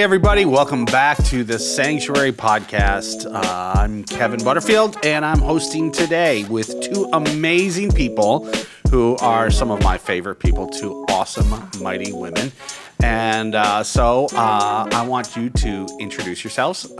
everybody. Welcome back to the Sanctuary Podcast. I'm Kevin Butterfield, and I'm hosting today with two amazing people who are some of my favorite people, two awesome, mighty women. And so I want you to introduce yourselves,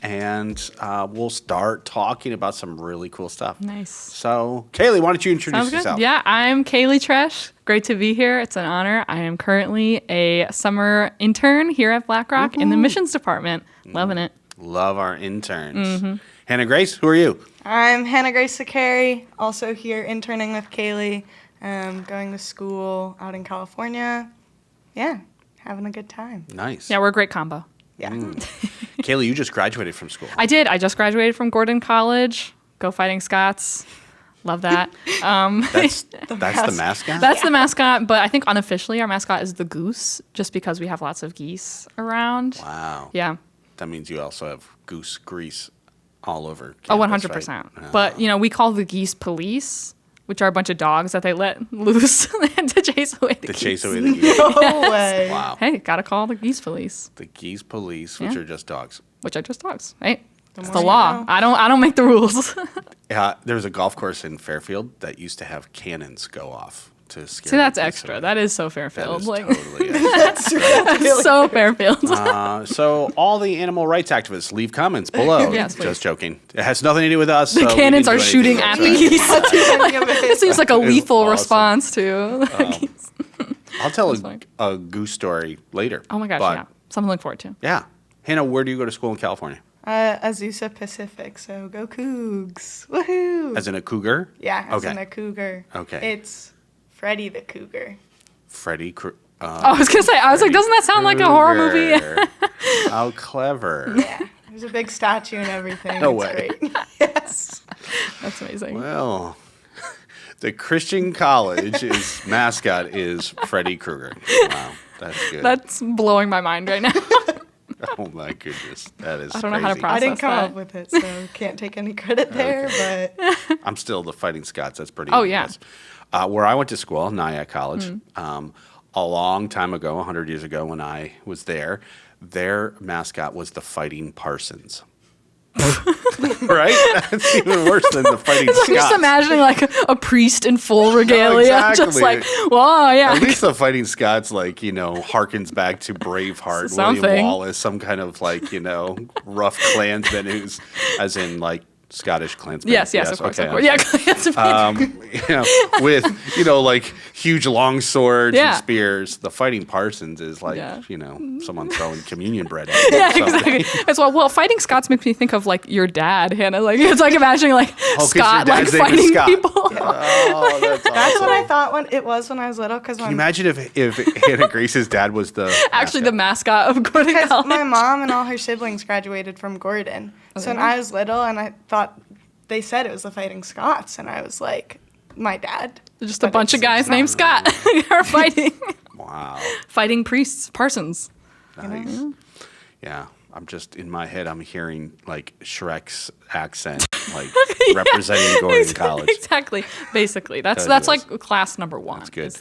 and we'll start talking about some really cool stuff. Nice. So, Caileigh, why don't you introduce yourself? Yeah, I'm Caileigh Treash. Great to be here. It's an honor. I am currently a summer intern here at Blackrock in the missions department. Loving it. Love our interns. Hannah Grace, who are you? I'm Hannah Grace Cicciari, also here interning with Caileigh, going to school out in California. Yeah, having a good time. Nice. Yeah, we're a great combo. Yeah. Caileigh, you just graduated from school. I did. I just graduated from Gordon College. Go Fighting Scots. Love that. That's the mascot? That's the mascot, but I think unofficially our mascot is the goose, just because we have lots of geese around. Wow. Yeah. That means you also have goose grease all over campus, Oh, 100%. right? But, we call the geese police, which are a bunch of dogs that they let loose to chase away the geese. Chase away the geese. No way. Wow. Hey, gotta call the geese police, The geese police, which Yeah. are just dogs. which are just dogs, right? It's more the you law. know. I don't make the rules. There was a golf course in Fairfield that used to have cannons go off to scare See, that's the geese extra. away. That is so That Fairfield. is Like totally extra. that's so Fairfield. So all the animal rights activists, leave comments below. Yes, please. Just joking. It has nothing to do with us. The so we cannons didn't are do shooting anything. at the That's right. geese. It seems like a lethal awesome. response to the geese. I'll tell funny. a goose story later. Oh my gosh, But, yeah. Something to look forward to. Yeah. Hannah, where do you go to school in California? Azusa Pacific, so go Cougs. Woohoo. As in a cougar? Yeah, as Okay. in a cougar. Okay. It's Freddy the Cougar. Freddy Krueger. I was gonna say, doesn't that sound like a horror movie? How clever. Yeah, there's a big statue and everything. No it's way. Great. Yes. That's amazing. Well, the Christian College's mascot is Freddy Krueger. Wow, that's good. That's blowing my mind right now. Oh my goodness, that is I don't know crazy. how to process I didn't come that. up with it, so can't take any credit there, but I'm still the Fighting Scots. That's pretty. Oh, yeah. impressive. Where I went to school, Nyack College, a long time ago, 100 years ago, when I was there, their mascot was the Fighting Parsons. Right? That's even worse than the Fighting I'm Scots. just imagining like a priest in full regalia, just exactly. like, whoa, yeah. At least the Fighting Scots, harkens back to Braveheart, William Something. Wallace, some kind of rough Klansman who's, as in Scottish Klansman. Yes, of course, okay, of course. Yeah, with huge long swords Yeah. and spears. The Fighting Parsons is Yeah. someone throwing communion bread at you. yeah, So- exactly. As well, Fighting Scots makes me think of your dad, Hannah. It's like imagining Scott your dad's name is fighting Scott. people. Oh, that's awesome. that's what I thought when I was little. Because Can you imagine if Hannah Grace's dad was the Actually, the mascot of Gordon College. my mom and all her siblings graduated from Gordon. So when I was little, and I thought they said it was the Fighting Scots, and I was like, my dad. Just a But bunch of it's guys not. named Scott are fighting. Wow. Fighting priests, Parsons. Nice. Yeah. I'm just in my head. I'm hearing Shrek's accent, representing Gordon College. Exactly. Basically, that's Totally like class number one. That's good.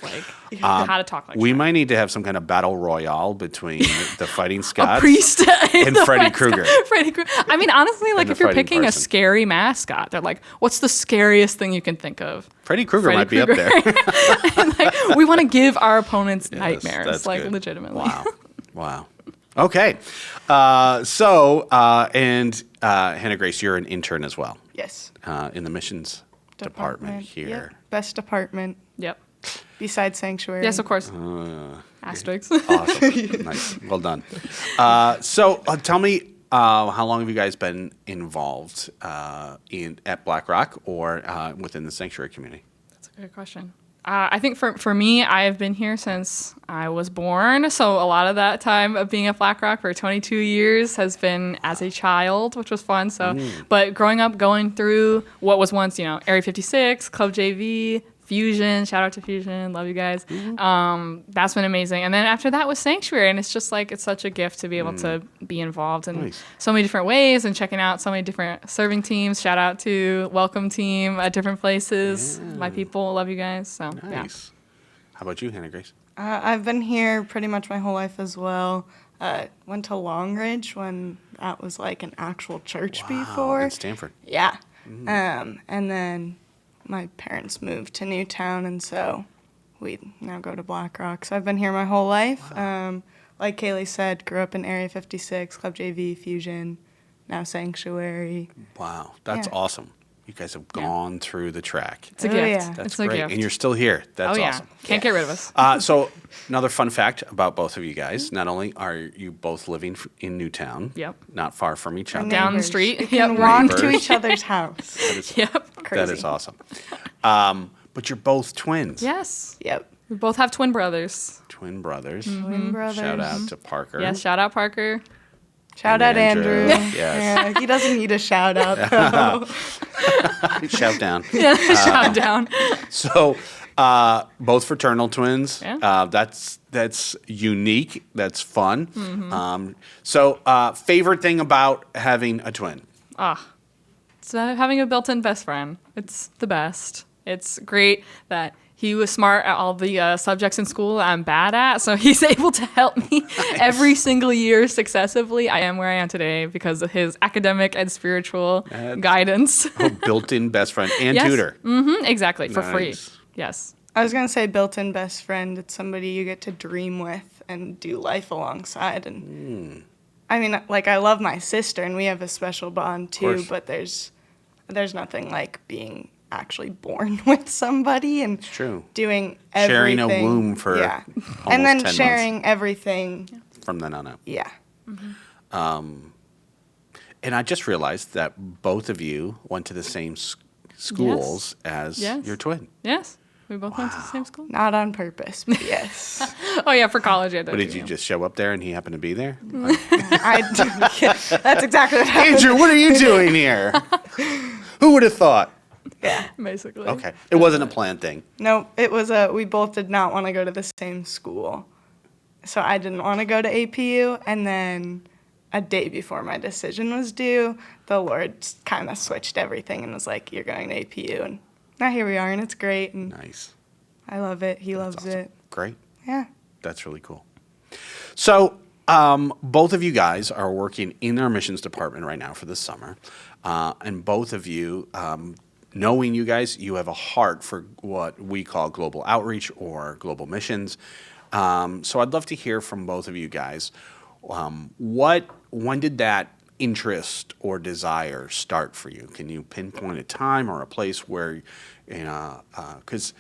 It's how to talk like We Shrek. might need to have some kind of battle royale between the Fighting a Scots priest and the Freddy mascot. Krueger. Freddy Krueger. I mean, honestly, the if you're fighting picking a person. scary mascot, they're like, what's the scariest thing you can think of? Freddy Krueger Freddy might be up Krueger. there. And, we want to give our opponents Yes, nightmares, that's good. legitimately. Wow. Okay. Hannah Grace, you're an intern as well Yes. in the missions department here. Yep. Best department Yep. besides Sanctuary. Yes, of course. Asterisks. Awesome. Nice. Well done. Tell me, how long have you guys been involved at Blackrock or within the sanctuary community? That's a good question. I think for me, I have been here since I was born. So a lot of that time of being at Blackrock for 22 years has been as a child, which was fun. So, but growing up, going through what was once, Area 56, Club JV, Fusion, shout out to Fusion, love you guys. That's been amazing. And then after that was Sanctuary, and it's just it's such a gift to be able to be involved in so many different ways and checking out so many different serving teams. Shout out to Welcome Team at different places. My people, love you guys. So Nice. How about you, Hannah Grace? I've been here pretty much my whole life as well. Went to Long Ridge when that was like an actual church Wow, before. in Stanford. Yeah. And then my parents moved to Newtown, and so we now go to Black Rock. So I've been here my whole life. Wow. Like Caileigh said, grew up in Area 56, Club JV, Fusion, now Sanctuary. Wow, that's Yeah. awesome. You guys have gone through the track. It's a Oh, gift. yeah. That's It's great. a gift. And you're still here. That's oh, yeah. awesome. Can't get rid of us. So another fun fact about both of you guys, not only are you both living in Newtown, Yep. not far from each other. Down the Neighbors. street. You can Yep. walk to Neighbors. each other's house. Yep. That Crazy. is awesome. But you're both twins. Yes. Yep. We both have twin brothers. Twin brothers. Twin brothers. Shout out to Parker. Yes. Shout out Parker. Shout And out Andrew. Yes. Yeah, he doesn't need a shout out though. Shout down. Yeah. Shout down. So, both fraternal twins. Yeah. That's unique. That's fun. Mm-hmm. Favorite thing about having a twin? So having a built-in best friend, it's the best. It's great that he was smart at all the subjects in school I'm bad at, so he's able to help me every single year successively. I am where I am today because of his academic and spiritual guidance. Built-in best friend and Yes. tutor. Exactly, for free. Nice. Yes. I was gonna say built-in best friend. It's somebody you get to dream with and do life alongside. And I mean, like I love my sister, and we have a special bond too. course. But there's nothing like being actually born with somebody and True. doing everything. Sharing a womb for yeah, almost and then 10 months. sharing everything. From then on out. Yeah. And I just realized that both of you went to the same schools as Yes. your twin. Yes. We both went to the same school. Not on purpose, but yes. Oh, yeah, for college. I did. But did too. you just show up there and he happened to be there? That's exactly what happened. Andrew, what are you doing here? Who would have thought? Basically. Okay. It wasn't a planned thing. No, it was we both did not want to go to the same school. So I didn't want to go to APU, and then a day before my decision was due, the Lord kind of switched everything and was like, "You're going to APU." And now here we are, and it's great, and Nice. I love it. He loves Awesome. it. Great. Yeah. That's really cool. So, both of you guys are working in our missions department right now for the summer. And both of you, knowing you guys, you have a heart for what we call global outreach or global missions. So I'd love to hear from both of you guys. When did that interest or desire start for you? Can you pinpoint a time or a place where, because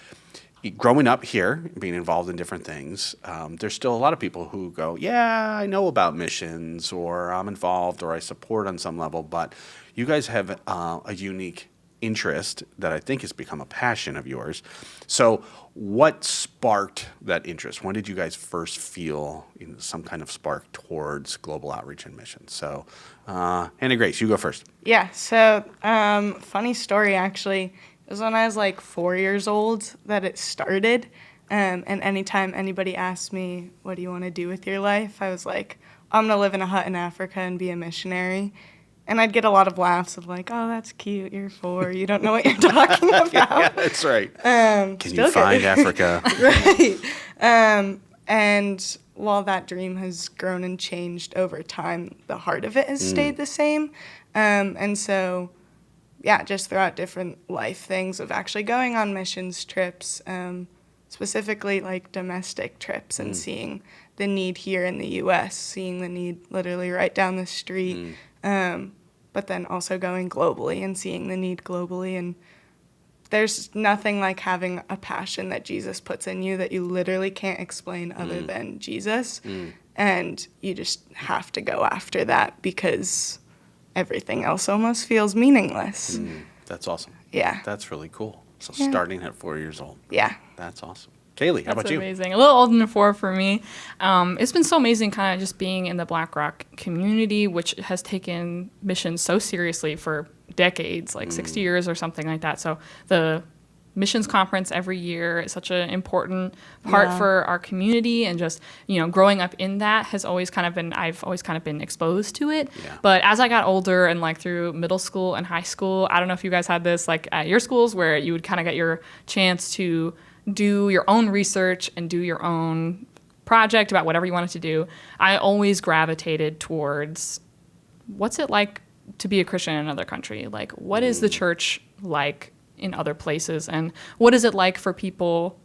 growing up here, being involved in different things, there's still a lot of people who go, yeah, I know about missions, or I'm involved, or I support on some level, but you guys have a unique interest that I think has become a passion of yours. So what sparked that interest? When did you guys first feel some kind of spark towards global outreach and missions? So, Hannah Grace, you go first. Yeah. So, funny story actually. It was when I was like 4 years old that it started. And anytime anybody asked me, what do you want to do with your life? I was like, I'm going to live in a hut in Africa and be a missionary. And I'd get a lot of laughs of like, oh, that's cute. You're 4. You don't know what you're talking about. Yeah, that's right. Can you still find good. Africa? Right. And while that dream has grown and changed over time, the heart of it has stayed the same. And so, yeah, just throughout different life things of actually going on missions trips, specifically like domestic trips and seeing the need here in the U.S., seeing the need literally right down the street, but then also going globally and seeing the need globally. And there's nothing like having a passion that Jesus puts in you that you literally can't explain other than Jesus. And you just have to go after that because everything else almost feels meaningless. That's awesome. Yeah. That's really cool. So Yeah. starting at 4 years old. Yeah. That's awesome. Caileigh, how That's about you? amazing. A little older than 4 for me. It's been so amazing kind of just being in the Black Rock community, which has taken missions so seriously for decades, like 60 years or something like that. So the missions conference every year is such an important part for our community, and just, growing up in that has always kind of been, I've always kind of been exposed to it. Yeah. But as I got older and like through middle school and high school, I don't know if you guys had this like at your schools where you would kind of get your chance to do your own research and do your own project, about whatever you wanted to do, I always gravitated towards what's it like to be a Christian in another country? Like, what is the church like in other places? And what is it like for people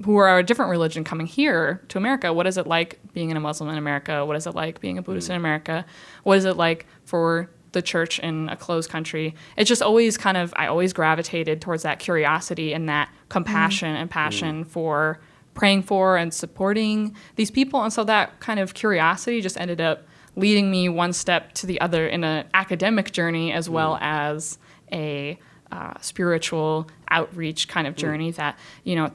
who are a different religion coming here to America? What is it like being a Muslim in America? What is it like being a Buddhist in America? What is it like for the church in a closed country? It's just always I always gravitated towards that curiosity and that compassion and passion for praying for and supporting these people. And so that kind of curiosity just ended up leading me one step to the other in an academic journey as well as a spiritual outreach kind of journey that,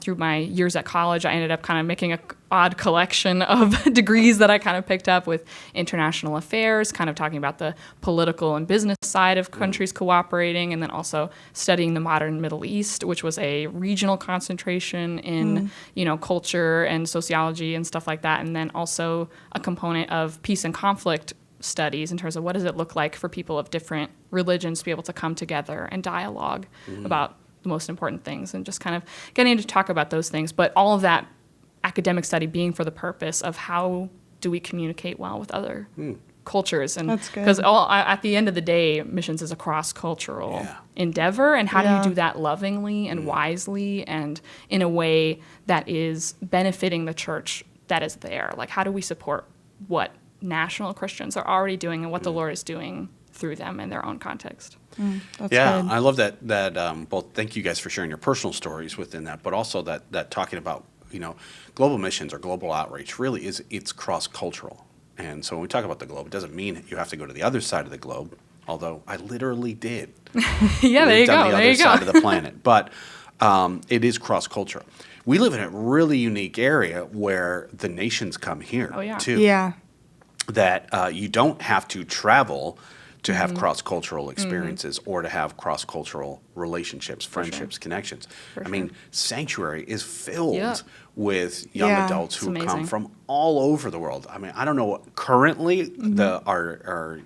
through my years at college, I ended up kind of making an odd collection of degrees that I kind of picked up with international affairs, kind of talking about the political and business side of countries cooperating, and then also studying the modern Middle East, which was a regional concentration in, culture and sociology and stuff like that. And then also a component of peace and conflict studies in terms of what does it look like for people of different religions to be able to come together and dialogue about the most important things, and just kind of getting to talk about those things. But all of that academic study being for the purpose of how do we communicate well with other cultures. And because at the end of the day, missions is a cross-cultural endeavor, and how do you do that lovingly and wisely and in a way that is benefiting the church that is there? Like, how do we support what national Christians are already doing and what the Lord is doing through them in their own context? That's good. I love that both. Thank you guys for sharing your personal stories within that, but also that talking about, global missions or global outreach really it's cross-cultural. And so when we talk about the globe, it doesn't mean you have to go to the other side of the globe, although I literally did. There you go. On the other side of the planet. But it is cross-cultural. We live in a really unique area where the nations come here too. Yeah. That you don't have to travel to have cross-cultural experiences or to have cross-cultural relationships, friendships, connections. I mean, Sanctuary is filled with young adults who come from all over the world. I mean, I don't know what currently our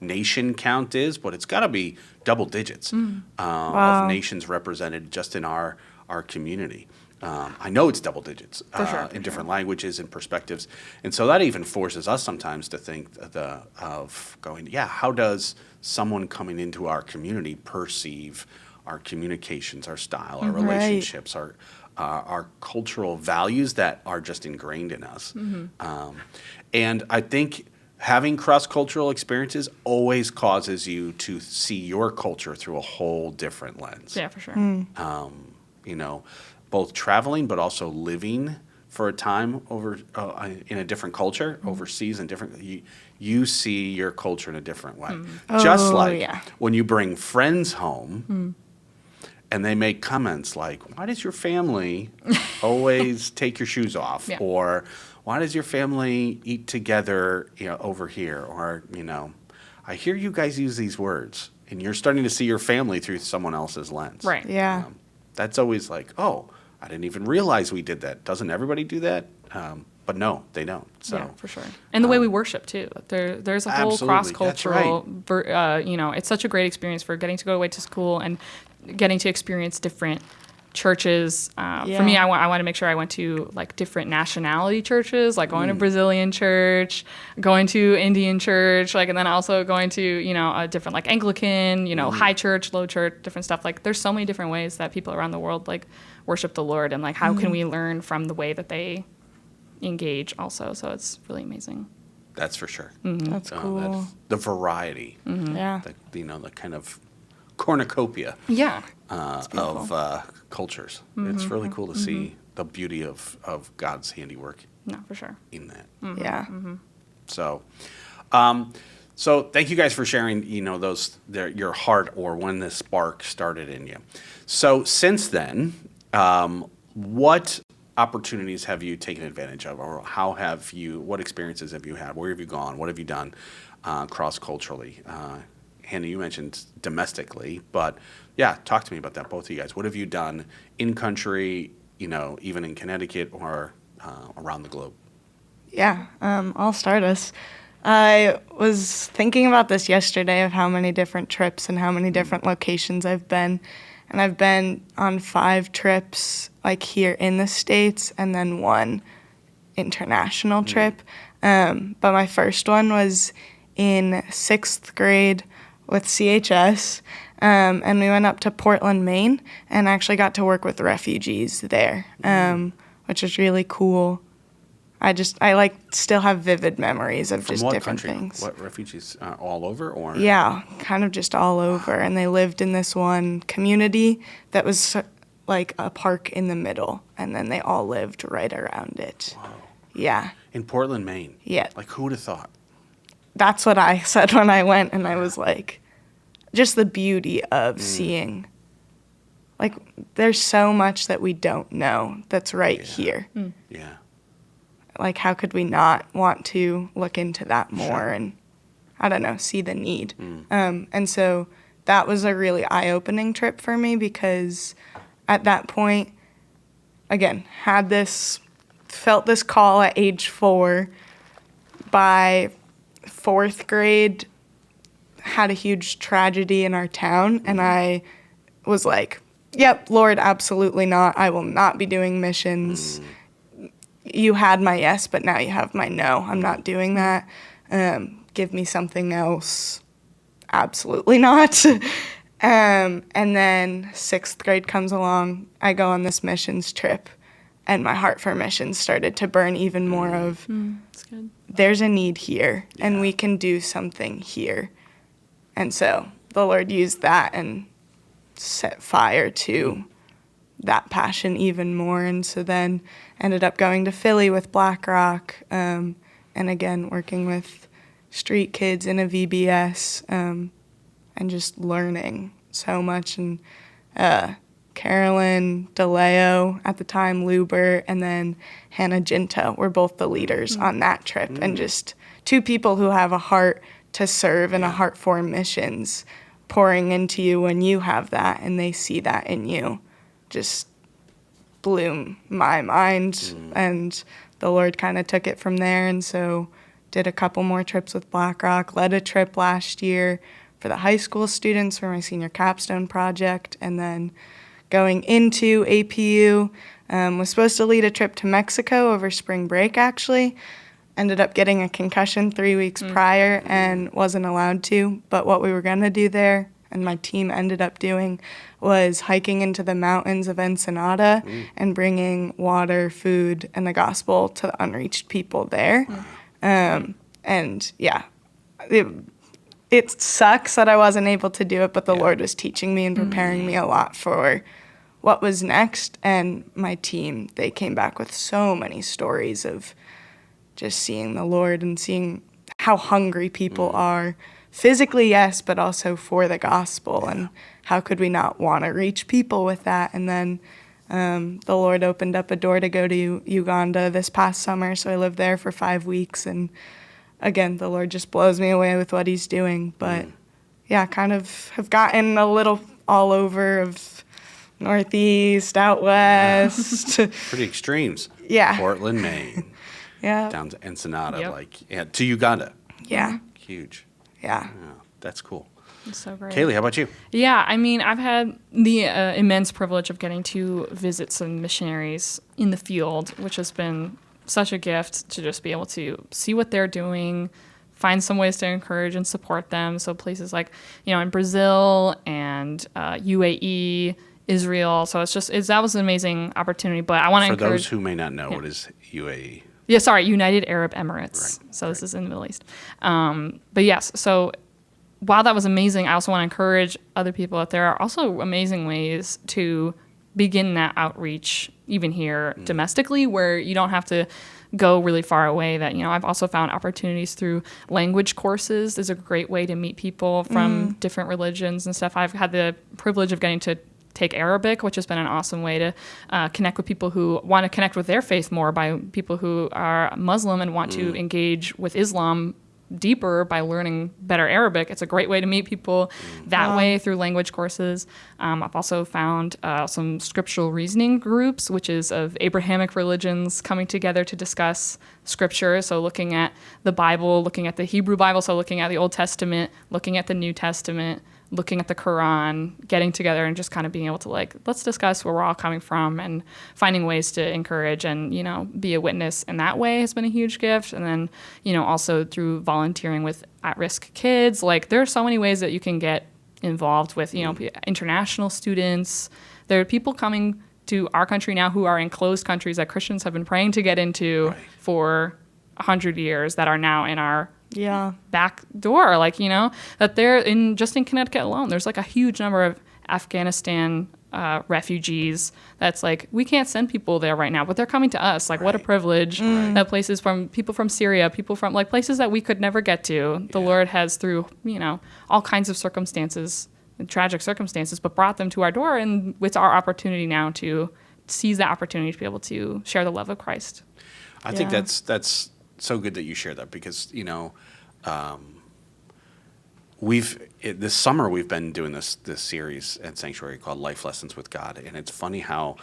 nation count is, but it's got to be double digits of nations represented just in our community. I know it's double digits in different languages and perspectives. And so that even forces us sometimes to think of going, how does someone coming into our community perceive our communications, our style, our relationships, our cultural values that are just ingrained in us. And I think having cross-cultural experiences always causes you to see your culture through a whole different lens. Yeah, for sure. Both traveling but also living for a time over in a different culture overseas and different, you see your culture in a different way. Just when you bring friends home and they make comments like, "Why does your family always take your shoes off?" Or "Why does your family eat together over here?" Or "I hear you guys use these words," and you're starting to see your family through someone else's lens. Right. Yeah. That's always like, "Oh, I didn't even realize we did that." Doesn't everybody do that? But no, they don't. So yeah, for sure. And the way we worship too. There's a whole cross-cultural. It's such a great experience for getting to go away to school and getting to experience different churches. For me, I want to make sure I went to like different nationality churches, like going to Brazilian church, going to Indian church, and then also going to a different like Anglican, high church, low church, different stuff. Like there's so many different ways that people around the world like worship the Lord, and like how can we learn from the way that they engage also. So it's really amazing. That's for sure. That's cool. That's the variety. Yeah. The kind of cornucopia. Yeah. Of cultures. It's really cool to see the beauty of God's handiwork. No, for sure. In that. Yeah. So, so thank you guys for sharing, your heart or when this spark started in you. So since then, what opportunities have you taken advantage of, or what experiences have you had? Where have you gone? What have you done cross-culturally? Hannah, you mentioned domestically, but talk to me about that, both of you guys. What have you done in country, even in Connecticut or around the globe? Yeah, I'll start us. I was thinking about this yesterday of how many different trips and how many different locations I've been. And I've been on 5 trips, like here in the States, and then 1 international trip. But my first one was in 6th grade with CHS, and we went up to Portland, Maine, and actually got to work with refugees there, which was really cool. I still have vivid memories of just different things. What refugees? All over, or? Yeah, kind of just all over. And they lived in this one community that was like a park in the middle, and then they all lived right around it. Wow. Yeah. In Portland, Maine. Yeah. Like, who would have thought? That's what I said when I went, and I was like, just the beauty of seeing. Like, there's so much that we don't know that's right here. Yeah. Like, how could we not want to look into that more and, I don't know, see the need? And so that was a really eye-opening trip for me because at that point, again, felt this call at age 4. By 4th grade, had a huge tragedy in our town, and I was like, yep, Lord, absolutely not. I will not be doing missions. You had my yes, but now you have my no. I'm not doing that. Give me something else. Absolutely not. And then 6th grade comes along. I go on this missions trip, and my heart for missions started to burn even more of, That's good. There's a need here, and we can do something here. And so the Lord used that and set fire to that passion even more. And so then ended up going to Philly with BlackRock, and again working with street kids in a VBS, and just learning so much. And Carolyn DeLeo at the time, Luber, and then Hannah Ginta were both the leaders on that trip, and just 2 people who have a heart to serve and a heart for missions pouring into you when you have that and they see that in you. Just blew my mind, and the Lord kind of took it from there. And so did a couple more trips with BlackRock, led a trip last year for the high school students for my senior capstone project, and then going into APU, was supposed to lead a trip to Mexico over spring break, actually. Ended up getting a concussion 3 weeks prior and wasn't allowed to. But what we were going to do there, and my team ended up doing, was hiking into the mountains of Ensenada and bringing water, food, and the gospel to the unreached people there. And yeah, it sucks that I wasn't able to do it, but the Lord was teaching me and preparing me a lot for what was next. And my team, they came back with so many stories of just seeing the Lord and seeing how hungry people are. Physically, yes, but also for the gospel. And how could we not want to reach people with that? And then the Lord opened up a door to go to Uganda this past summer. So I lived there for 5 weeks. And again, the Lord just blows me away with what he's doing. But yeah, kind of have gotten a little all over of Northeast, out west. Pretty extremes. Yeah. Portland, Maine. Yeah. Down to Ensenada, to Uganda. Yeah. Huge. Yeah. That's cool. It's so great. Caileigh, how about you? Yeah, I mean, I've had the immense privilege of getting to visit some missionaries in the field, which has been such a gift to just be able to see what they're doing, find some ways to encourage and support them. So places like, in Brazil and UAE, Israel. So that was an amazing opportunity. But I want to encourage... For those who may not know, what is UAE? Yeah, sorry, United Arab Emirates. Right. So this is in the Middle East. But yes, so while that was amazing, I also want to encourage other people that there are also amazing ways to begin that outreach, even here domestically, where you don't have to go really far away. That, I've also found opportunities through language courses. Is a great way to meet people from different religions and stuff. I've had the privilege of getting to take Arabic, which has been an awesome way to connect with people who want to connect with their faith more, by people who are Muslim and want to engage with Islam deeper by learning better Arabic. It's a great way to meet people that way through language courses. I've also found some scriptural reasoning groups, which is of Abrahamic religions coming together to discuss scripture. So looking at the Bible, looking at the Hebrew Bible, so looking at the Old Testament, looking at the New Testament, looking at the Quran, getting together and just kind of being able to like, let's discuss where we're all coming from and finding ways to encourage and, you know, be a witness in that way has been a huge gift. And then, you know, also through volunteering with at-risk kids, like there are so many ways that you can get involved with, you know, international students. There are people coming to our country now who are in closed countries that Christians have been praying to get into for 100 years that are now in our back door. Like, you know, that they're in, just in Connecticut alone, there's like a huge number of Afghanistan refugees that's like, we can't send people there right now, but they're coming to us. Like, what a privilege that places from people from Syria, people from like places that we could never get to. The Lord has, through, you know, all kinds of circumstances, tragic circumstances, but brought them to our door, and it's our opportunity now to seize that opportunity to be able to share the love of Christ. I think that's so good that you share that, because, you know, this summer we've been doing this series at Sanctuary called Life Lessons with God, and it's funny how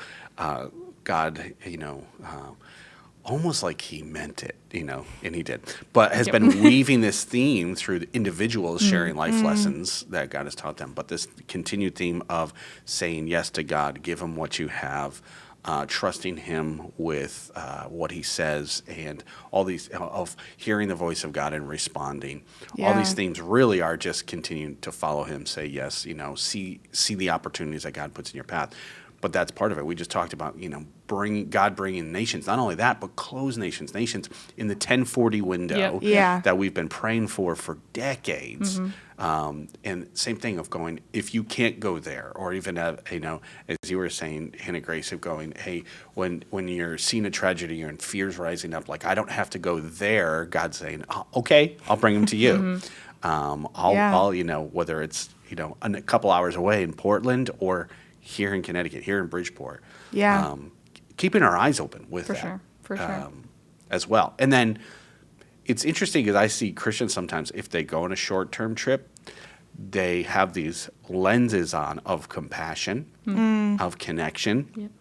God, you know, almost like he meant it, you know, and he did, but has been weaving this theme through the individuals sharing life lessons that God has taught them, but this continued theme of saying yes to God, give him what you have, trusting him with what he says, and all these of hearing the voice of God and responding. All these themes really are just continuing to follow him, say yes, you know, see the opportunities that God puts in your path. But that's part of it. We just talked about, you know, bringing nations. Not only that, but closed nations in the 1040 window that we've been praying for decades. And same thing of going, if you can't go there, or even, you know, as you were saying, Hannah Grace, of going, hey, when you're seeing a tragedy and fears rising up, like, I don't have to go there. God's saying, oh, okay, I'll bring them to you. I'll, you know, whether it's, you know, a couple hours away in Portland or here in Connecticut, here in Bridgeport. Keeping our eyes open with that. For sure. As well. And then it's interesting because I see Christians sometimes, if they go on a short-term trip, they have these lenses on of compassion, of connection,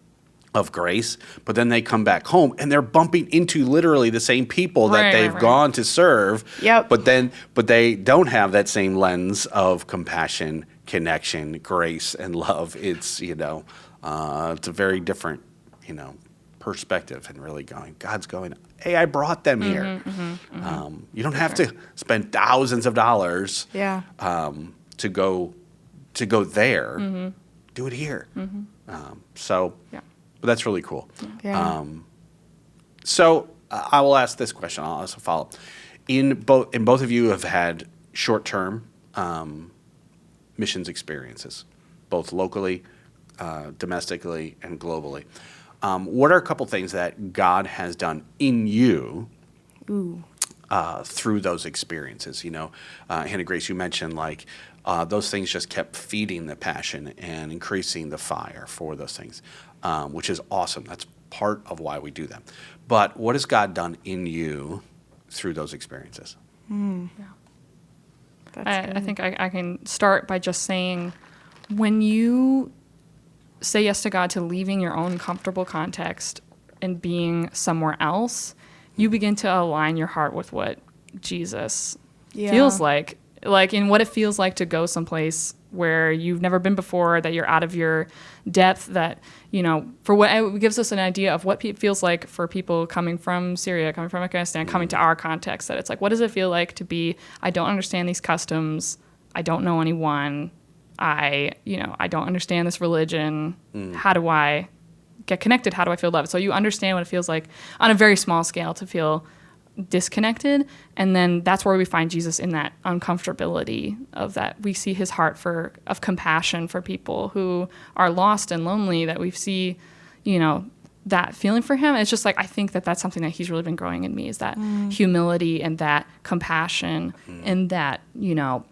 of grace, but then they come back home and they're bumping into literally the same people that they've gone to serve, but they don't have that same lens of compassion, connection, grace, and love. It's, you know, it's a very different, you know, perspective, and really going, God's going, hey, I brought them here. You don't have to spend thousands of dollars to go there. Do it here. But that's really cool. So I will ask this question. I'll also follow up. Both of you have had short-term missions experiences, both locally, domestically, and globally. What are a couple things that God has done in you through those experiences? You know, Hannah Grace, you mentioned like those things just kept feeding the passion and increasing the fire for those things, which is awesome. That's part of why we do them. But what has God done in you through those experiences? I think I can start by just saying, when you say yes to God, to leaving your own comfortable context and being somewhere else, you begin to align your heart with what Jesus feels like in what it feels like to go someplace where you've never been before, that you're out of your depth, that, you know, for what it gives us an idea of what it feels like for people coming from Syria, coming from Afghanistan, coming to our context, that it's like, what does it feel like to be, I don't understand these customs, I don't know anyone, I don't understand this religion. How do I get connected? How do I feel loved? So you understand what it feels like on a very small scale to feel disconnected. And then that's where we find Jesus, in that uncomfortability of that. We see his heart of compassion for people who are lost and lonely, that we see, you know, that feeling for him. It's just like, I think that's something that he's really been growing in me, is that humility and that compassion and that, you know,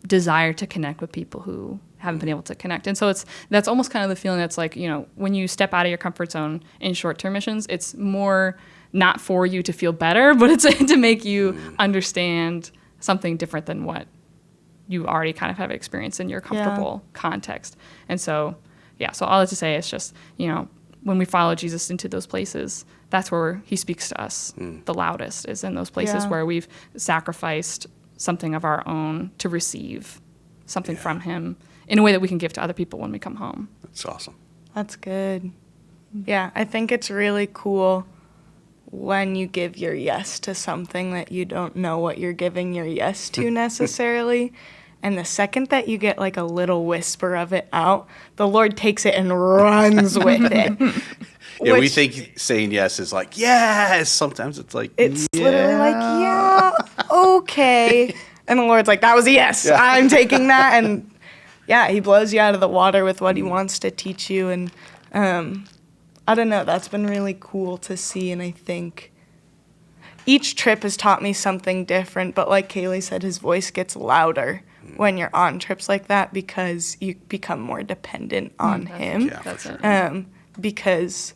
desire to connect with people who haven't been able to connect. And so that's almost kind of the feeling that's like, you know, when you step out of your comfort zone in short-term missions, it's more not for you to feel better, but it's to make you understand something different than what you already kind of have experienced in your comfortable context. And so, so all that to say is just, you know, when we follow Jesus into those places, that's where he speaks to us the loudest, is in those places where we've sacrificed something of our own to receive something from him in a way that we can give to other people when we come home. That's awesome. That's good. Yeah, I think it's really cool when you give your yes to something that you don't know what you're giving your yes to necessarily. And the second that you get like a little whisper of it out, the Lord takes it and runs with it. Yeah, we think saying yes is like, yes. Sometimes it's like, it's literally like, yeah, okay. And the Lord's like, that was a yes. Yeah. I'm taking that. And yeah, he blows you out of the water with what he wants to teach you. And I don't know, that's been really cool to see. And I think each trip has taught me something different. But like Caileigh said, his voice gets louder when you're on trips like that because you become more dependent on him. Yeah, that's it. Because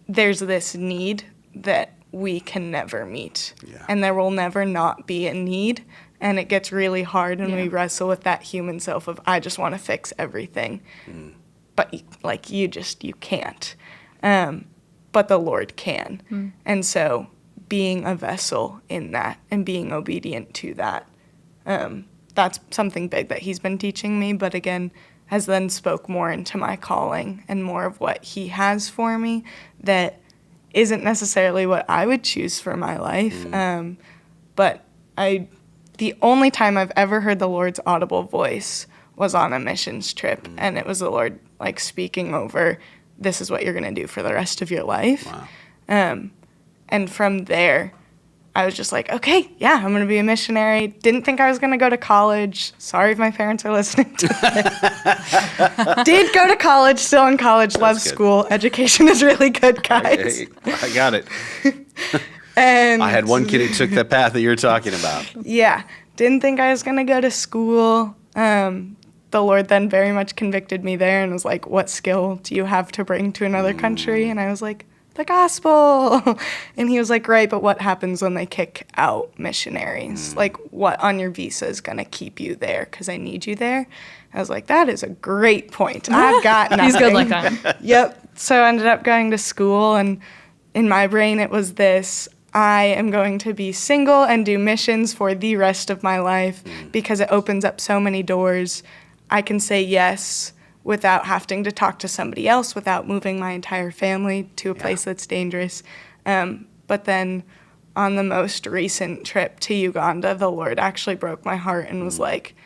there's this need that we can never meet. Yeah. And there will never not be a need. And it gets really hard when we wrestle with that human self of, I just want to fix everything. But like you can't. But the Lord can. And so being a vessel in that and being obedient to that, that's something big that he's been teaching me. But again, has then spoke more into my calling and more of what he has for me that isn't necessarily what I would choose for my life. But the only time I've ever heard the Lord's audible voice was on a missions trip. And it was the Lord like speaking over, this is what you're going to do for the rest of your life. Wow. And from there, I was just like, okay, yeah, I'm going to be a missionary. Didn't think I was going to go to college. Sorry if my parents are listening to this. Did go to college, still in college, love school. Education is really good, guys. I got it. And I had one kid who took that path that you're talking about. Yeah, didn't think I was going to go to school. The Lord then very much convicted me there and was like, what skill do you have to bring to another country? And I was like, the gospel. And he was like, right, but what happens when they kick out missionaries? Like, what on your visa is going to keep you there? Because I need you there. I was like, that is a great point. I've got nothing. He's good like that. Yep. So I ended up going to school, and in my brain it was this, I am going to be single and do missions for the rest of my life because it opens up so many doors. I can say yes without having to talk to somebody else, without moving my entire family to a place that's dangerous. But then on the most recent trip to Uganda, the Lord actually broke my heart and was like,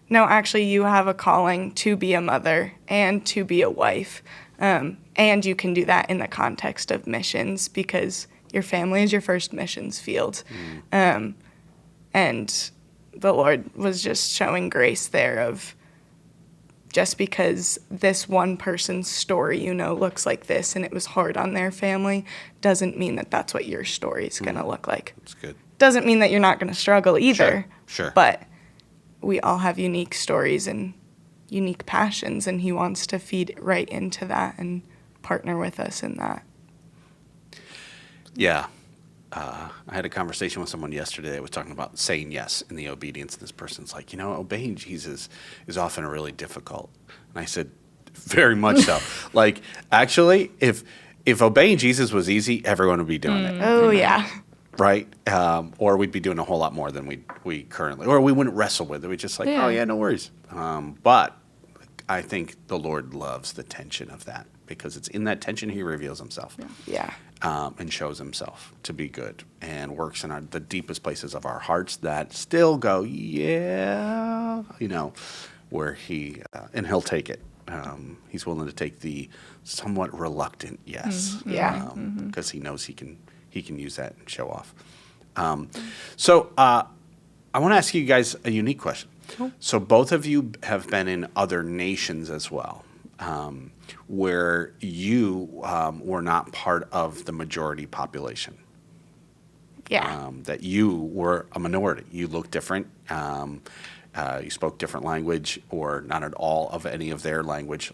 no, actually you have a calling to be a mother and to be a wife. And you can do that in the context of missions because your family is your first missions field. And the Lord was just showing grace there of, just because this one person's story, looks like this and it was hard on their family, doesn't mean that that's what your story is going to look like. That's good. Doesn't mean that you're not going to struggle either. Sure. But we all have unique stories and unique passions, and he wants to feed right into that and partner with us in that. Yeah. I had a conversation with someone yesterday that was talking about saying yes in the obedience. And this person's like, obeying Jesus is often really difficult. And I said, very much so. Like, actually, if obeying Jesus was easy, everyone would be doing it. Oh, yeah. Right? Or we'd be doing a whole lot more than we currently, or we wouldn't wrestle with it. We'd just like, oh, yeah, no worries. But I think the Lord loves the tension of that because it's in that tension he reveals himself. Yeah. And shows himself to be good and works in the deepest places of our hearts that still go, where and he'll take it. He's willing to take the somewhat reluctant yes. Because he knows he can use that and show off. So I want to ask you guys a unique question. Cool. So both of you have been in other nations as well. Where you were not part of the majority population. Yeah. That you were a minority. You looked different. You spoke different language or not at all of any of their language.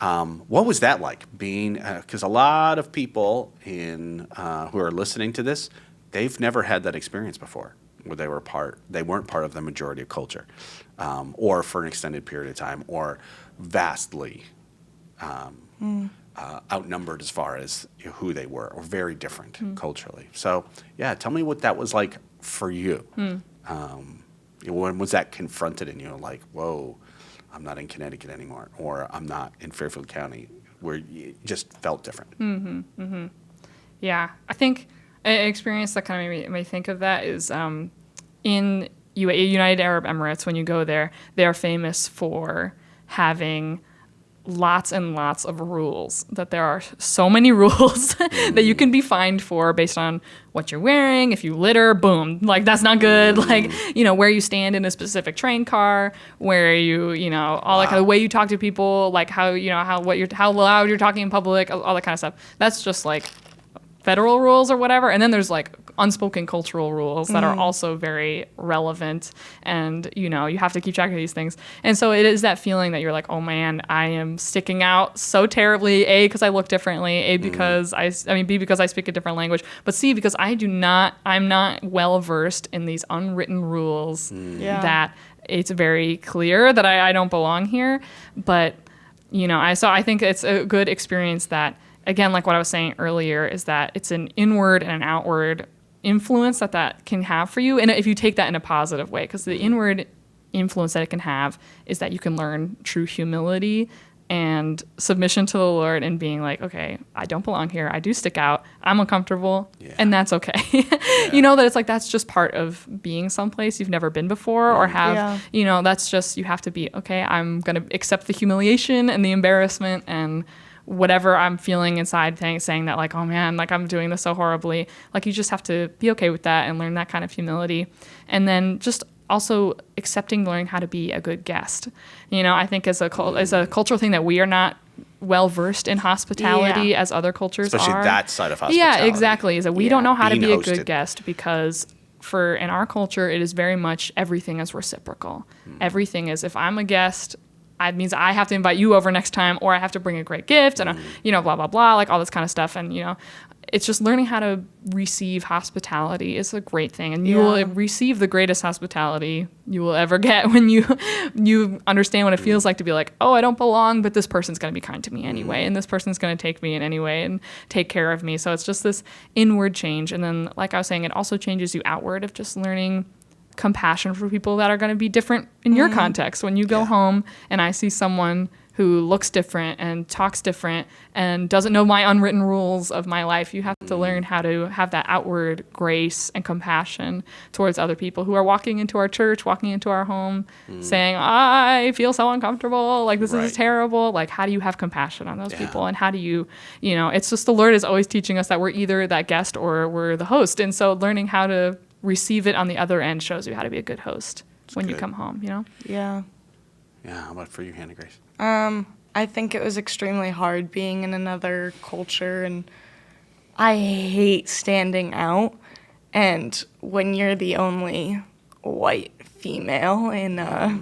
What was that like being, because a lot of people who are listening to this, they've never had that experience before where they weren't part of the majority of culture or for an extended period of time or vastly outnumbered as far as who they were, or very different culturally. So, yeah, tell me what that was like for you. When was that confronted in you? Like, whoa, I'm not in Connecticut anymore, or I'm not in Fairfield County, where it just felt different. Yeah, I think an experience that kind of made me think of that is in United Arab Emirates. When you go there, they are famous for having lots and lots of rules, that there are so many rules that you can be fined for based on what you're wearing. If you litter, boom, like that's not good. Like, where you stand in a specific train car, where you, all that kind of way you talk to people, like how loud you're talking in public, all that kind of stuff. That's just like federal rules or whatever. And then there's like unspoken cultural rules that are also very relevant, and you have to keep track of these things. And so it is that feeling that you're like, oh man, I am sticking out so terribly, A, because I look differently, A, because B, because I speak a different language, but C, because I'm not well versed in these unwritten rules that it's very clear that I don't belong here. But I think it's a good experience that, again, like what I was saying earlier, is that it's an inward and an outward influence that can have for you. And if you take that in a positive way, because the inward influence that it can have is that you can learn true humility and submission to the Lord, and being like, okay, I don't belong here. I do stick out. I'm uncomfortable, and that's okay. That it's like, that's just part of being someplace you've never been before, or have, that's just, you have to be, okay, I'm going to accept the humiliation and the embarrassment and whatever I'm feeling inside, saying that, like, oh man, like I'm doing this so horribly. Like, you just have to be okay with that and learn that kind of humility. And then just also learning how to be a good guest. I think as a cultural thing that we are not well versed in hospitality as other cultures especially are. that side of hospitality. Yeah, exactly. Is that we don't know how to be hosted. A good guest, because in our culture, it is very much everything is reciprocal. Everything is, if I'm a guest, it means I have to invite you over next time, or I have to bring a great gift, and blah blah blah, like all this kind of stuff. And it's just learning how to receive hospitality is a great thing, and you will receive the greatest hospitality you will ever get when you understand what it feels like to be like, oh, I don't belong, but this person's going to be kind to me anyway, and this person's going to take me in anyway and take care of me. So it's just this inward change, and then, like I was saying, it also changes you outward of just learning compassion for people that are going to be different in your context. When you go home and I see someone who looks different and talks different and doesn't know my unwritten rules of my life, you have to learn how to have that outward grace and compassion towards other people who are walking into our church, walking into our home, saying, I feel so uncomfortable, like this is terrible. Like, how do you have compassion on those people? And how do you, it's just, the Lord is always teaching us that we're either that guest or we're the host. And so learning how to receive it on the other end shows you how to be a good host when you come home, Yeah. Yeah, how about for you, Hannah Grace? I think it was extremely hard being in another culture, and I hate standing out. And when you're the only white female in a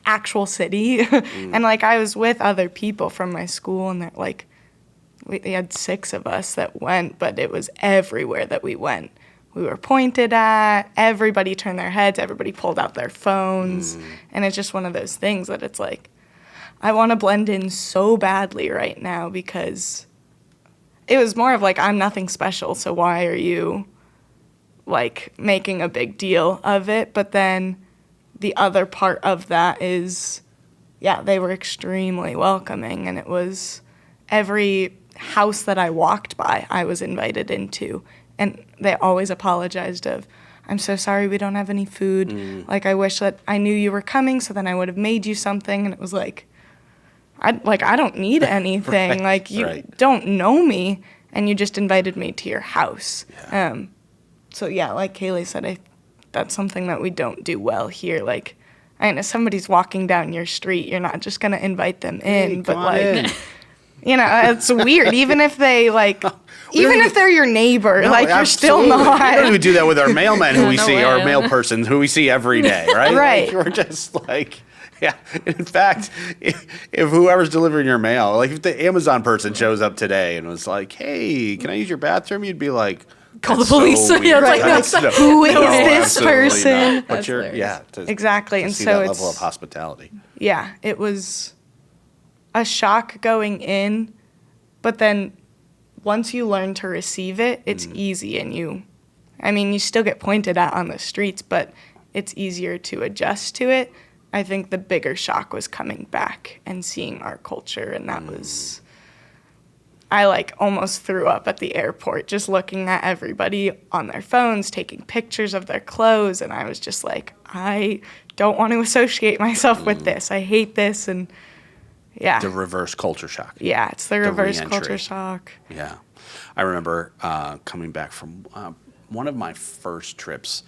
actual city, and like I was with other people from my school, and that like we had 6 of us that went, but it was everywhere that we went. We were pointed at, everybody turned their heads, everybody pulled out their phones, and it's just one of those things that it's like, I want to blend in so badly right now, because it was more of like, I'm nothing special, so why are you like making a big deal of it? But then the other part of that is, they were extremely welcoming, and it was every house that I walked by, I was invited into. And they always apologized of, I'm so sorry we don't have any food. Like, I wish that I knew you were coming, so then I would have made you something. And it was like, I don't need anything. Like, you don't know me, and you just invited me to your house. So, like Caileigh said, that's something that we don't do well here. Like, I know somebody's walking down your street, you're not just going to invite them in. But, like, it's weird. Even if they, like... Even if they're your neighbor, you're still not. We don't even do that with our mailmen who we see, our mail persons who we see every day, right? Right. Like, we're just like, in fact, if whoever's delivering your mail, like if the Amazon person shows up today and was like, hey, can I use your bathroom? You'd be like, call the police. So weird. Who is this person? But exactly. To and see so that it's level of hospitality. Yeah, it was a shock going in, but then once you learn to receive it, it's easy, and you still get pointed at on the streets, but it's easier to adjust to it. I think the bigger shock was coming back and seeing our culture, and that was, I like almost threw up at the airport just looking at everybody on their phones taking pictures of their clothes, and I was just like, I don't want to associate myself with this. I hate this, and yeah. The reverse culture shock. Yeah, it's the reverse re-entry. culture shock. Yeah. I remember coming back from one of my first trips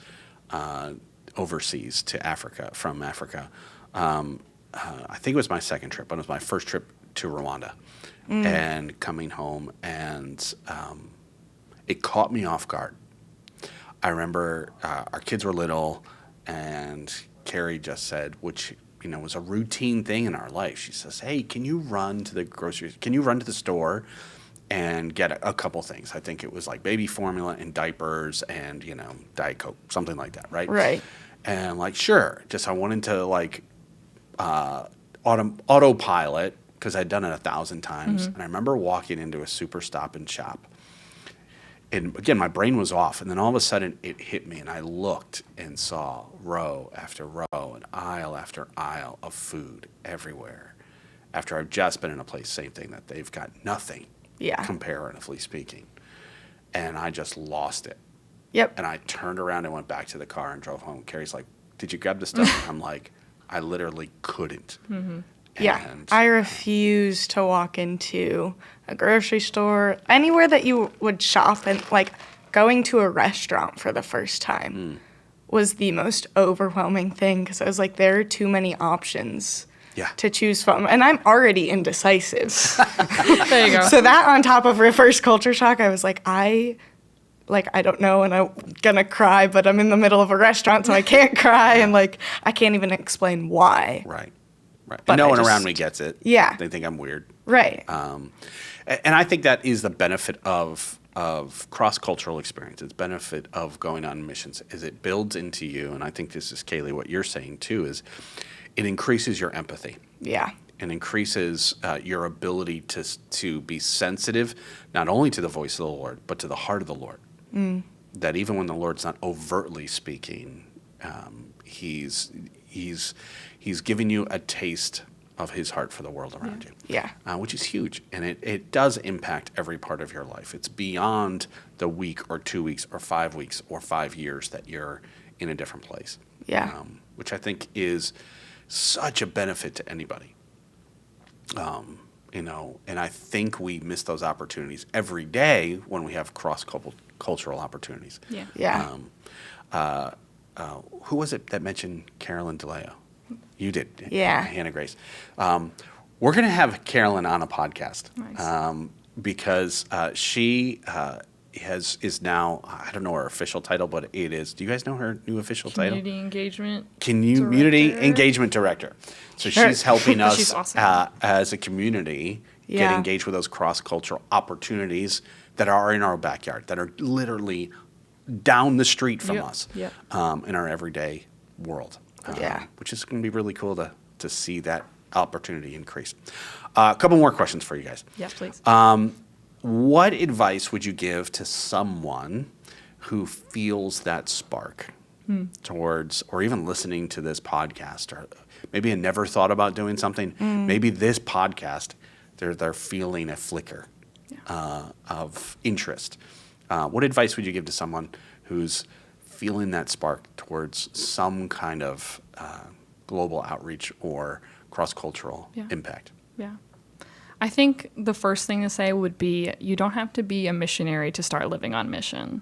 overseas to Africa, from Africa. I think it was my second trip, but it was my first trip to Rwanda. And coming home, and it caught me off guard. I remember our kids were little, and Carrie just said, which was a routine thing in our life. She says, "Hey, can you run to the store and get a couple things?" I think it was like baby formula and diapers and Diet Coke, something like that, right? Right. And I'm like, sure. Just I wanted to like autopilot, because I'd done it 1,000 times. And I remember walking into a super Stop and Shop. And again, my brain was off. And then all of a sudden it hit me, and I looked and saw row after row and aisle after aisle of food everywhere. After I've just been in a place, same thing, that they've got nothing, comparatively speaking. And I just lost it. Yep. And I turned around and went back to the car and drove home. Carrie's like, "Did you grab the stuff?" And I'm like, I literally couldn't. Yeah, I refuse to walk into a grocery store, anywhere that you would shop, and like going to a restaurant for the first time was the most overwhelming thing, because I was like, there are too many options to choose from, and I'm already indecisive. There you go. So that on top of reverse culture shock, I was like, I don't know, and I'm gonna cry, but I'm in the middle of a restaurant, so I can't cry, and like I can't even explain why. Right. But And no one around me gets it. Yeah. They think I'm weird. Right. And I think that is the benefit of cross-cultural experience. It's benefit of going on missions, is it builds into you, and I think this is, Caileigh, what you're saying too, is it increases your empathy. Yeah. And increases your ability to be sensitive, not only to the voice of the Lord, but to the heart of the Lord. That even when the Lord's not overtly speaking, he's giving you a taste of his heart for the world around you. Yeah. Which is huge. And it does impact every part of your life. It's beyond the week or 2 weeks or 5 weeks or 5 years that you're in a different place. Yeah. Which I think is such a benefit to anybody. And I think we miss those opportunities every day when we have cross-cultural opportunities. Yeah. Yeah. Who was it that mentioned Carolyn DeLeo? You did. Yeah. Hannah Grace. We're going to have Carolyn on a podcast. Nice. Because she is now, I don't know her official title, but it is. Do you guys know her new official title? Community engagement. Community Director. Engagement Director. So Sure. she's helping us She's awesome. as a community get Yeah. engaged with those cross-cultural opportunities that are in our backyard, that are literally down the street from Yep. us Yep. in our everyday world. Yeah. Which is going to be really cool to see that opportunity increase. A couple more questions for you guys. Yes, please. What advice would you give to someone who feels that spark towards, or even listening to this podcast, or maybe had never thought about doing something? Maybe this podcast, they're feeling a flicker of interest. What advice would you give to someone who's feeling that spark towards some kind of global outreach or cross-cultural impact? Yeah. I think the first thing to say would be, you don't have to be a missionary to start living on mission.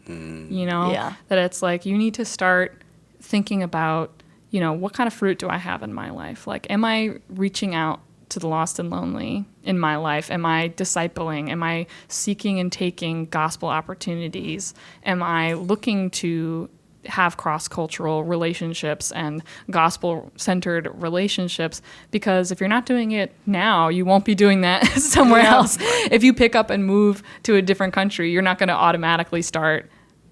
You know, Yeah. that it's like you need to start thinking about, what kind of fruit do I have in my life? Like, am I reaching out to the lost and lonely in my life? Am I discipling? Am I seeking and taking gospel opportunities? Am I looking to have cross-cultural relationships and gospel-centered relationships? Because if you're not doing it now, you won't be doing that somewhere else. If you pick up and move to a different country, you're not going to automatically start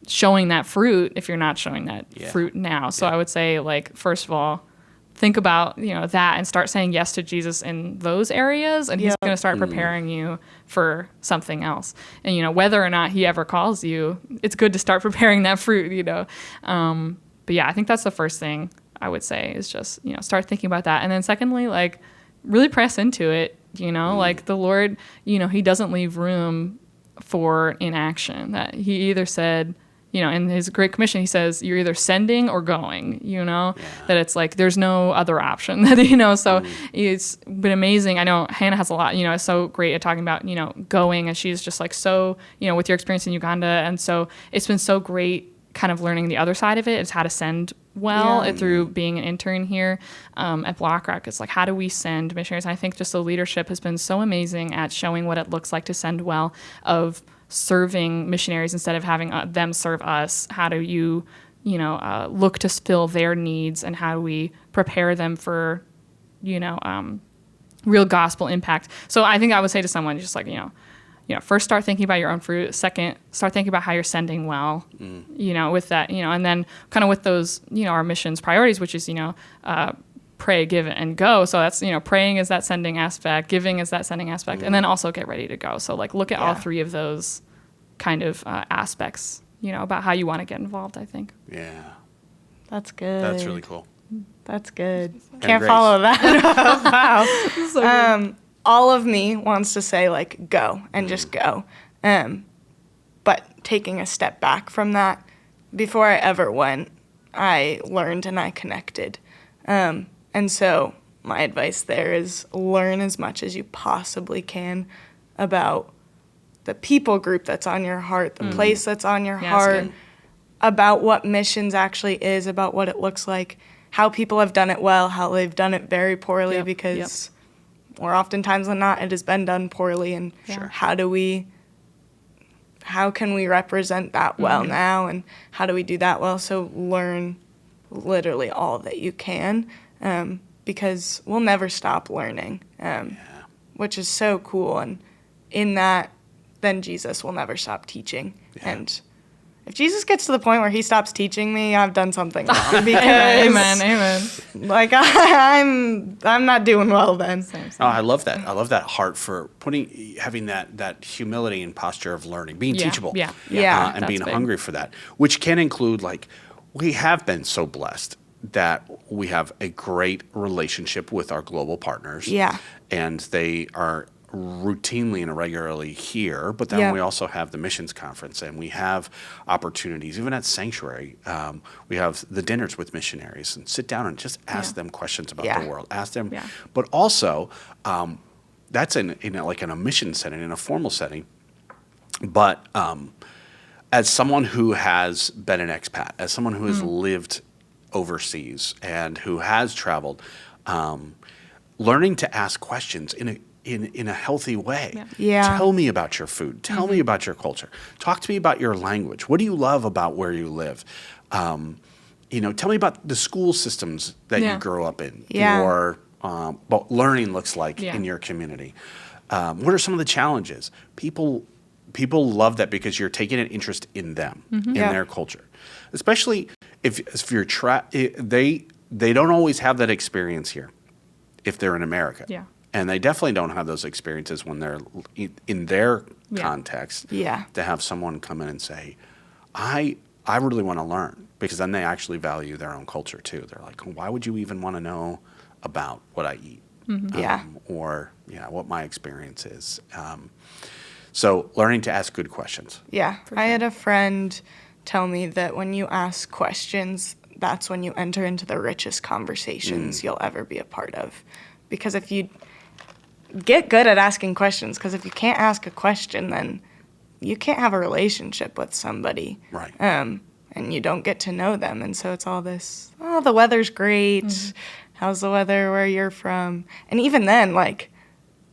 showing that fruit if you're not showing that fruit now. So I would say, like, first of all, think about that and start saying yes to Jesus in those areas, and he's going to start preparing you for something else. And whether or not he ever calls you, it's good to start preparing that fruit. But yeah, I think that's the first thing I would say is just, start thinking about that. And then secondly, like really press into it, like the Lord, he doesn't leave room for inaction. That he either said, in his Great Commission, he says, you're either sending or going, that it's like, there's no other option that, so it's been amazing. I know Hannah has a lot, is so great at talking about, going, and she's just like, so, with your experience in Uganda. And so it's been so great kind of learning the other side of it is how to send well through being an intern here at BlackRock. It's like, how do we send missionaries? And I think just the leadership has been so amazing at showing what it looks like to send well, of serving missionaries instead of having them serve us. How do you, look to fill their needs, and how do we prepare them for, real gospel impact? So I think I would say to someone, just like, first start thinking about your own fruit. Second, start thinking about how you're sending well, with that, and then kind of with those, our missions priorities, which is, pray, give, and go. So that's, praying is that sending aspect, giving is that sending aspect, and then also get ready to go. So like look at all three of those kind of aspects, about how you want to get involved, I think. Yeah. That's good. That's really cool. That's good. And Can't Grace. follow that. Wow. So all of me wants to say like go and just go. But taking a step back from that, before I ever went, I learned and I connected. And so my advice there is learn as much as you possibly can about the people group that's on your heart, the place that's on your heart, about what missions actually is, about what it looks like, how people have done it well, how they've done it very poorly, because more oftentimes than not, it has been done poorly. And how can we represent that well now, and how do we do that well? So learn literally all that you can, because we'll never stop learning, which is so cool. And in that, then Jesus will never stop teaching. And if Jesus gets to the point where he stops teaching me, I've done something wrong. Because amen. like I'm not doing well then. Same. Oh, I love that. I love that heart for having that humility and posture of learning, being teachable, Yeah. and being hungry for that, which can include, like, we have been so blessed that we have a great relationship with our global partners. Yeah. And they are routinely and regularly here, but then we also have the missions conference, and we have opportunities, even at Sanctuary. We have the dinners with missionaries, and sit down and just ask them questions about the world. Ask them, but also that's in a mission setting, in a formal setting. But as someone who has been an expat, as someone who has lived overseas and who has traveled, learning to ask questions in a healtly way. Tell me about your food. Tell me about your culture. Talk to me about your language. What do you love about where you live? Tell me about the school systems that you grew up in, or what learning looks like in your community. What are some of the challenges? People love that because you're taking an interest in them, in their culture, especially if you're they don't always have that experience here if they're in America. And they definitely don't have those experiences when they're in their context. To have someone come in and say, I really want to learn, because then they actually value their own culture too. They're like, why would you even want to know about what I eat? Or what my experience is. So learning to ask good questions. I had a friend tell me that when you ask questions, that's when you enter into the richest conversations you'll ever be a part of. Because if you get good at asking questions, because if you can't ask a question, then you can't have a relationship with somebody. Right. And you don't get to know them. And so it's all this, the weather's great. How's the weather where you're from? And even then,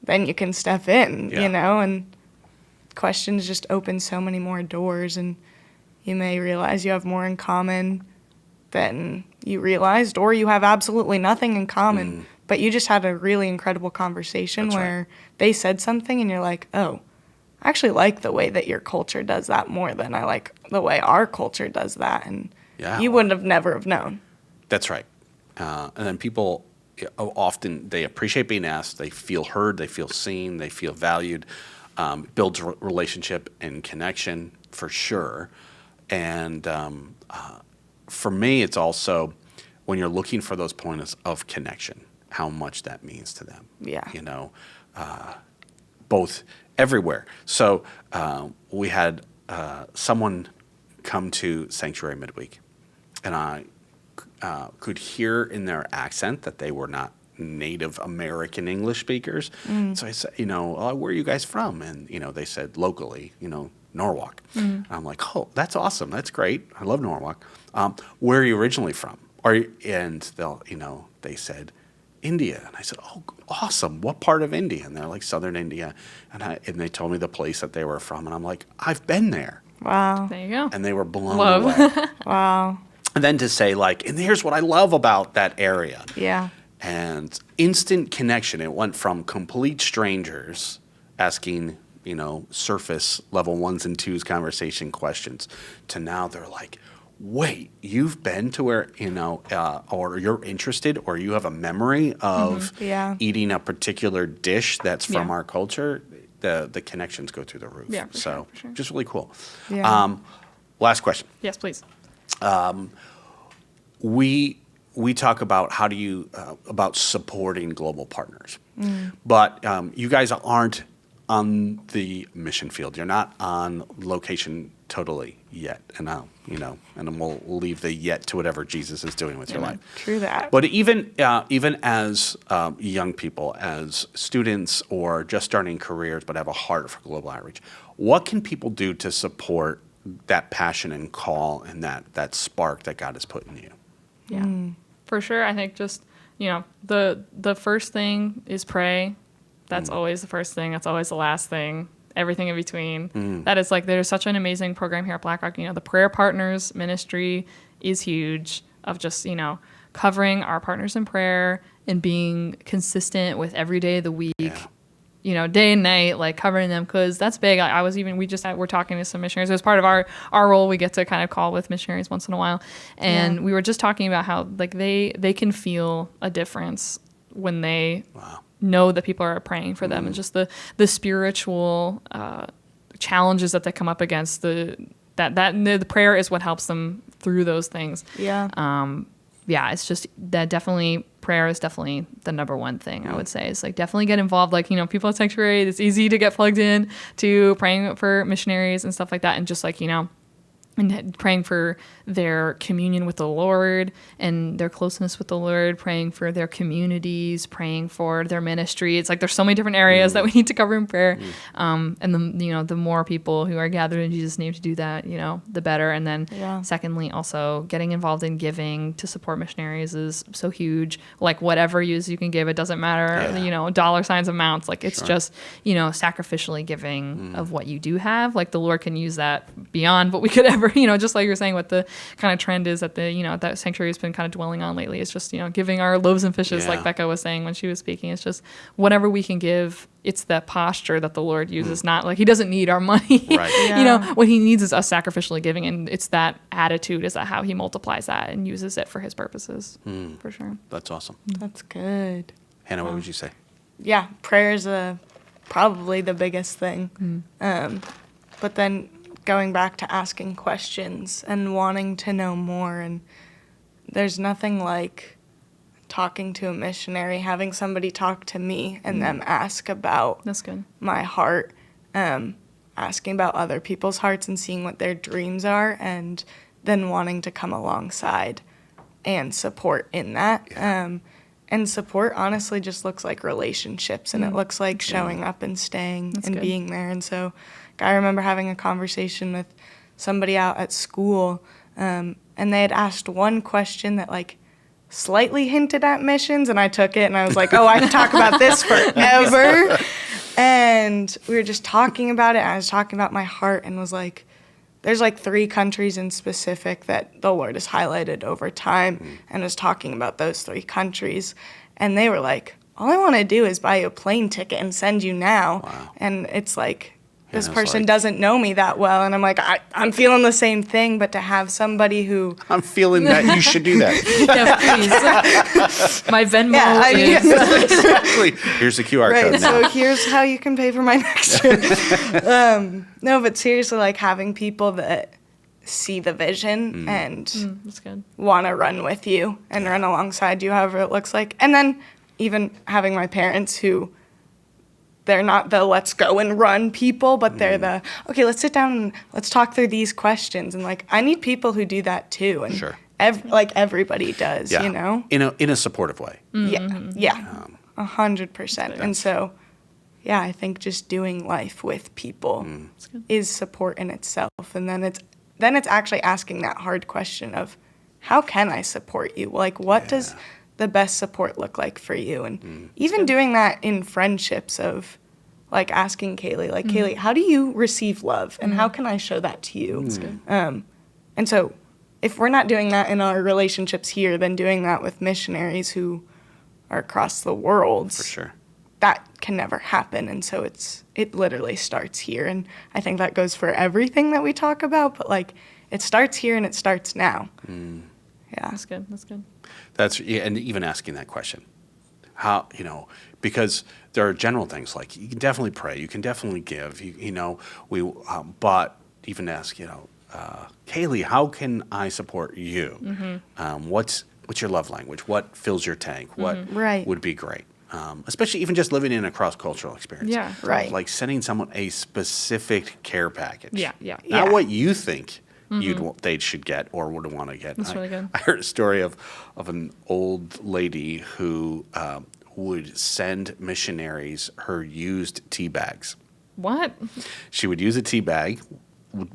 then you can step in, and questions just open so many more doors, and you may realize you have more in common than you realized, or you have absolutely nothing in common. But you just had a really incredible conversation where they said something and you're like, oh, I actually like the way that your culture does that more than I like the way our culture does that. And you wouldn't have never have known. That's right. And then people often, they appreciate being asked. They feel heard. They feel seen. They feel valued. Builds relationship and connection for sure. And for me, it's also when you're looking for those points of connection, how much that means to them. Yeah. You know, both everywhere. So we had someone come to Sanctuary midweek, and I could hear in their accent that they were not Native American English speakers. So I said, you know, where are you guys from? And, you know, they said locally, you know, Norwalk. I'm like, oh, that's awesome. That's great. I love Norwalk. Where are you originally from? And they'll, you know, they said, India. And I said, oh, awesome. What part of India? And they're like, Southern India. And they told me the place that they were from. And I'm like, I've been there. Wow. There you go. And they were blown away. Wow. And then to say, like, and here's what I love about that area. Yeah. And instant connection. It went from complete strangers asking, you know, surface level 1s and 2s conversation questions to now they're like, wait, you've been to where, you know, or you're interested or you have a memory of eating a particular dish that's from our culture. The connections go through the roof. Yeah, for so sure. just really cool. Yeah. Last question. Yes, please. We talk about how do you about supporting global partners, but you guys aren't on the mission field. You're not on location totally yet, and and we'll leave the yet to whatever Jesus is doing with your life. True that. But even as young people, as students, or just starting careers, but have a heart for global outreach, what can people do to support that passion and call and that spark that God has put in you? Yeah, for sure. I think just, you know, the first thing is pray. That's always the first thing. That's always the last thing. Everything in between. That is like, there's such an amazing program here at BlackRock. You know, the Prayer Partners ministry is huge, of just, you know, covering our partners in prayer and being consistent with every day of the week. Yeah. You know, day and night, like covering them, because that's big. We're talking to some missionaries. As part of our role, we get to kind of call with missionaries once in a while. And we were just talking about how, like, they can feel a difference when they know that people are praying for them, and just the spiritual challenges that they come up against. The prayer is what helps them through those things. Yeah. It's just that definitely prayer is definitely the number one thing I would say. It's like, definitely get involved. Like, you know, people at Sanctuary, it's easy to get plugged in to praying for missionaries and stuff like that. And just like, you know, and praying for their communion with the Lord and their closeness with the Lord, praying for their communities, praying for their ministry. It's like, there's so many different areas that we need to cover in prayer. And the more people who are gathered in Jesus' name to do that, you know, the better. And then secondly, also getting involved in giving to support missionaries is so huge. Like, whatever you can give, it doesn't matter, you know, dollar signs amounts. Like, it's just, you know, sacrificially giving of what you do have. Like, the Lord can use that beyond what we could ever, you know, just like you're saying, what the kind of trend is that that Sanctuary has been kind of dwelling on lately. It's just, you know, giving our loaves and fishes, like Becca was saying when she was speaking. It's just whatever we can give. It's that posture that the Lord uses, not like, he doesn't need our money. Right. You know, what he needs is us sacrificially giving, and it's that attitude, is that how he multiplies that and uses it for his purposes, for sure. That's awesome. That's good. Hannah, what would you say? Yeah, prayer is probably the biggest thing. But then going back to asking questions and wanting to know more, and there's nothing like talking to a missionary, having somebody talk to me and them ask about my heart, asking about other people's hearts and seeing what their dreams are, and then wanting to come alongside and support in that. And support honestly just looks like relationships, and it looks like showing up and staying and being there. And so I remember having a conversation with somebody out at school, and they had asked one question that like slightly hinted at missions, and I took it and I was like, oh, I can talk about this forever. And we were just talking about it, and I was talking about my heart, and was like, there's like 3 countries in specific that the Lord has highlighted over time, and was talking about those 3 countries. And they were like, all I want to do is buy you a plane ticket and send you now. Wow. And it's like, this person doesn't know me that well. And I'm like, I'm feeling the same thing, but to have somebody who... I'm feeling that you should do that. Please. My Venmo is... Exactly. Here's the QR code now. So here's how you can pay for my next trip. No, but seriously, like having people that see the vision and That's good. want to run with you and run alongside you, however it looks like. And then even having my parents who, they're not the let's go and run people, but they're the, okay, let's sit down and let's talk through these questions. And like, I need people who do that too. And Sure. like everybody does, Yeah. you know? In a supportive way. Yeah. 100%. And so, yeah, I think just doing life with people is support in itself. And then it's actually asking that hard question of, how can I support you? Like, what does the best support look like for you? And even doing that in friendships of, like, asking Caileigh, like, Caileigh, how do you receive love? And how can I show that to you? And so if we're not doing that in our relationships here, then doing that with missionaries who are across the world. For sure. That can never happen. And so it literally starts here. And I think that goes for everything that we talk about, but like it starts here and it starts now. Yeah. That's good. That's good. And even asking that question, how, because there are general things like you can definitely pray, you can definitely give, but even ask, Caileigh, how can I support you? What's your love language? What fills your tank? What would be great? Especially even just living in a cross-cultural experience. Yeah. Right. Like sending someone a specific care package. Yeah. Not what you think they should get or would want to get. That's really good. I heard a story of an old lady who would send missionaries her used tea bags. What? She would use a tea bag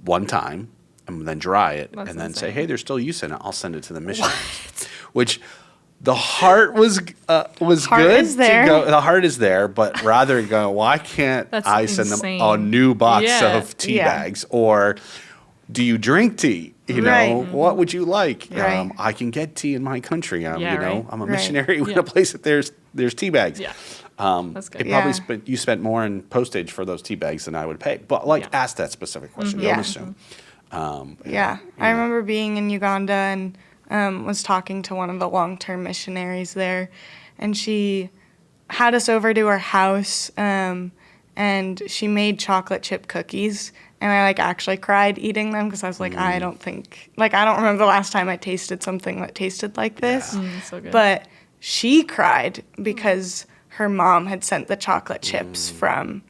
one time and then dry it That's and then say, insane. hey, there's still use in it. I'll send it to the missionaries. Which the heart was good. is there. The heart is there, but rather go, why can't That's I send insane. them a new box Yeah. of tea Yeah. bags? Or do you drink tea? Right. What would you like? Right. I can get tea in my country. Yeah, right. I'm a Right. missionary in Yeah. a place that there's tea bags. Yeah. That's good. It probably Yeah. you spent more in postage for those tea bags than I would pay. But ask that specific question. Don't Yeah. assume. Yeah. I remember being in Uganda and was talking to one of the long-term missionaries there, and she had us over to her house, and she made chocolate chip cookies, and I actually cried eating them because I was like, I don't remember the last time I tasted something that tasted like this. So good. But she cried because her mom had sent the chocolate chips from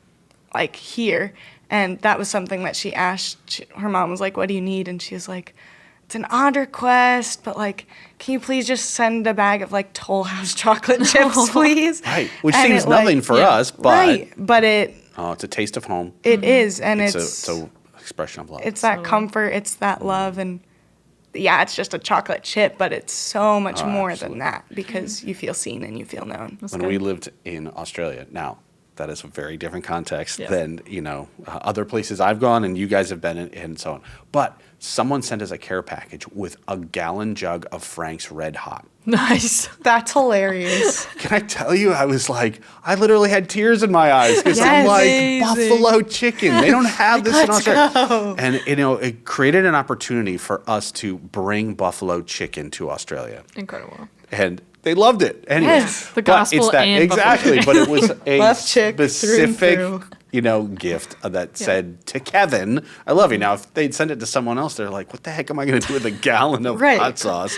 here. And that was something that she asked. Her mom was like, what do you need? And she was like, it's an odd request, but can you please just send a bag of Toll House chocolate chips, please? Right. Which And seems it, nothing for us, but right. But it's a taste of home. is, and It's an expression of love. it's that comfort, it's that love, and yeah, it's just a chocolate chip, but it's so much more than that because you feel seen and you feel known. That's when good. we lived in Australia. Now, that is a very different context Yes. than, other places I've gone and you guys have been in and so on. But someone sent us a care package with a gallon jug of Frank's Red Hot. Nice. That's hilarious. Can I tell you, I was like, I literally had tears in my eyes because I'm Yes. like, Amazing. buffalo chicken. They don't have this in Let's Australia. go. And, it created an opportunity for us to bring buffalo chicken to Australia. Incredible. And they loved it. Anyway, Yes. The but it's gospel that, and exactly. buffalo. But it was a Left chick through and specific, through. gift that said to Kevin, "I love you." Now, if they'd send it to someone else, they're like, "What the heck am I going to do with a gallon of Right. hot sauce?"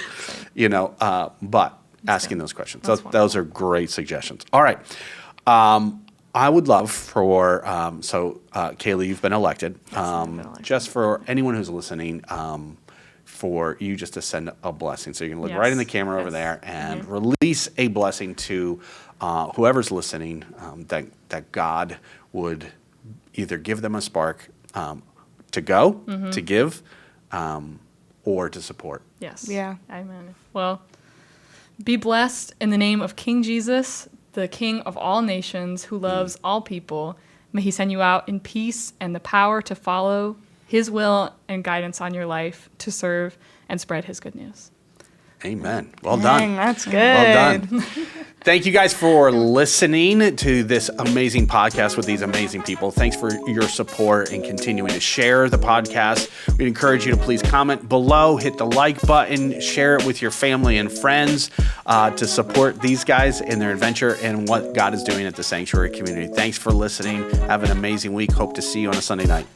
But asking those questions. That's Those are great suggestions. All right. I would love for Caileigh, you've been elected. been elected. Just for anyone who's listening. For you just to send a blessing. So you can look Yes. right in the camera over Yes. there and release a blessing to whoever's listening, that God would either give them a spark to go, to give, or to support. Yes. Yeah. Amen. Well, be blessed in the name of King Jesus, the King of all nations, who loves all people. May he send you out in peace and the power to follow his will and guidance on your life to serve and spread his good news. Amen. Well Dang, done. that's good. Well done. Thank you guys for listening to this amazing podcast with these amazing people. Thanks for your support and continuing to share the podcast. We'd encourage you to please comment below, hit the like button, share it with your family and friends to support these guys in their adventure and what God is doing at the Sanctuary community. Thanks for listening. Have an amazing week. Hope to see you on a Sunday night.